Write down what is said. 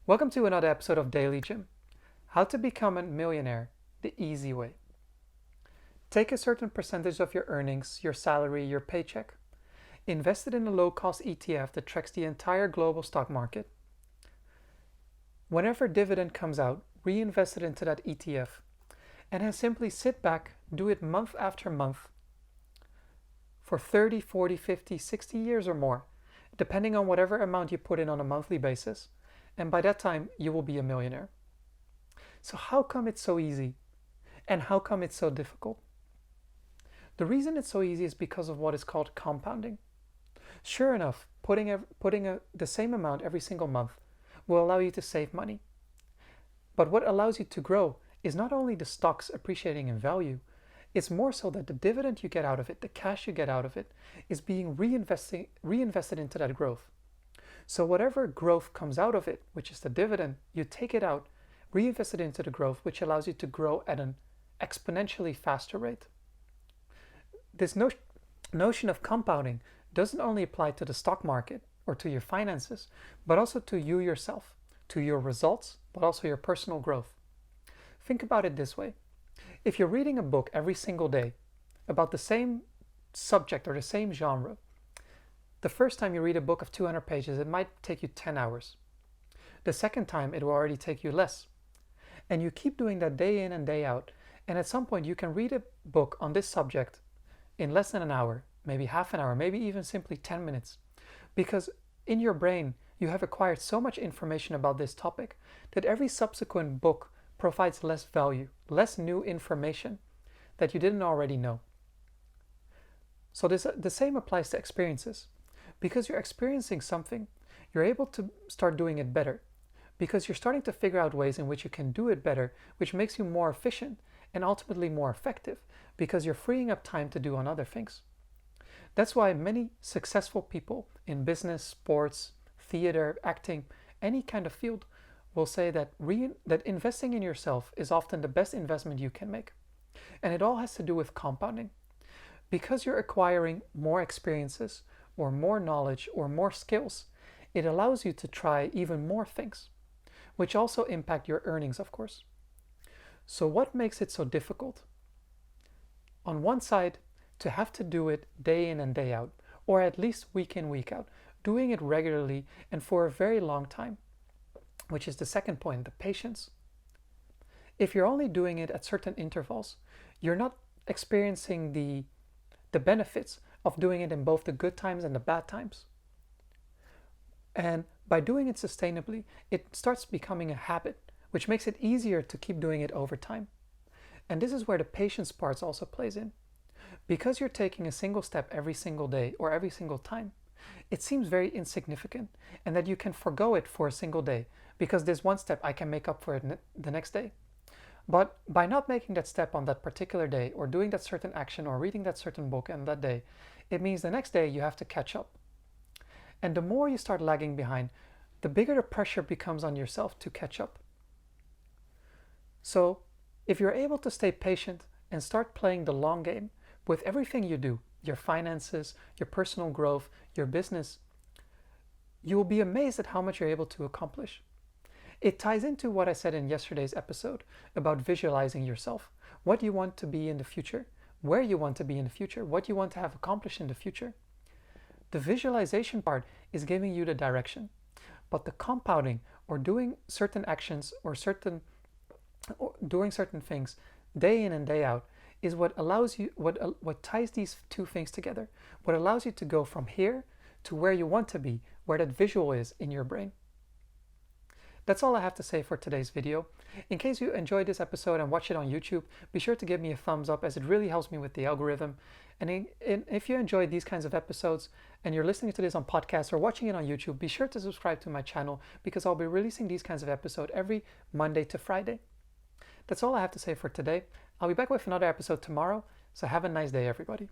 Welcome to another episode of Daily Gym. How to become a millionaire the easy way. Take a certain percentage of your earnings, your salary, your paycheck. Invest it in a low-cost ETF that tracks the entire global stock market. Whenever dividend comes out, reinvest it into that ETF. And then simply sit back, do it month after month for 30, 40, 50, 60 years or more, depending on whatever amount you put in on a monthly basis. And by that time, you will be a millionaire. So how come it's so easy? And how come it's so difficult? The reason it's so easy is because of what is called compounding. Sure enough, putting the same amount every single month will allow you to save money. But what allows you to grow is not only the stocks appreciating in value, it's more so that the dividend you get out of it, the cash you get out of it, is being reinvested into that growth. So whatever growth comes out of it, which is the dividend, you take it out, reinvest it into the growth, which allows you to grow at an exponentially faster rate. This notion of compounding doesn't only apply to the stock market or to your finances, but also to you yourself, to your results, but also your personal growth. Think about it this way. If you're reading a book every single day about the same subject or the same genre, the first time you read a book of 200 pages, it might take you 10 hours. The second time, it will already take you less. And you keep doing that day in and day out. And at some point, you can read a book on this subject in less than an hour, maybe half an hour, maybe even simply 10 minutes. Because in your brain, you have acquired so much information about this topic that every subsequent book provides less value, less new information that you didn't already know. So the same applies to experiences. Because you're experiencing something, you're able to start doing it better. Because you're starting to figure out ways in which you can do it better, which makes you more efficient and ultimately more effective, because you're freeing up time to do on other things. That's why many successful people in business, sports, theater, acting, any kind of field will say that investing in yourself is often the best investment you can make. And it all has to do with compounding. Because you're acquiring more experiences, or more knowledge, or more skills, it allows you to try even more things, which also impact your earnings, of course. So what makes it so difficult? On one side, to have to do it day in and day out, or at least week in, week out, doing it regularly and for a very long time, which is the second point, the patience. If you're only doing it at certain intervals, you're not experiencing the benefits of doing it in both the good times and the bad times. And by doing it sustainably, it starts becoming a habit, which makes it easier to keep doing it over time. And this is where the patience part also plays in. Because you're taking a single step every single day or every single time, it seems very insignificant and that you can forgo it for a single day because this one step I can make up for it the next day. But by not making that step on that particular day or doing that certain action or reading that certain book on that day, it means the next day you have to catch up. And the more you start lagging behind, the bigger the pressure becomes on yourself to catch up. So if you're able to stay patient and start playing the long game with everything you do, your finances, your personal growth, your business, you will be amazed at how much you're able to accomplish. It ties into what I said in yesterday's episode about visualizing yourself, what you want to be in the future, where you want to be in the future, what you want to have accomplished in the future. The visualization part is giving you the direction, but the compounding or doing certain actions or doing certain things day in and day out is what allows you, what ties these two things together, what allows you to go from here to where you want to be, where that visual is in your brain. That's all I have to say for today's video. In case you enjoyed this episode and watch it on YouTube, be sure to give me a thumbs up as it really helps me with the algorithm. And if you enjoyed these kinds of episodes and you're listening to this on podcast or watching it on YouTube, be sure to subscribe to my channel because I'll be releasing these kinds of episodes every Monday to Friday. That's all I have to say for today. I'll be back with another episode tomorrow, so have a nice day, everybody.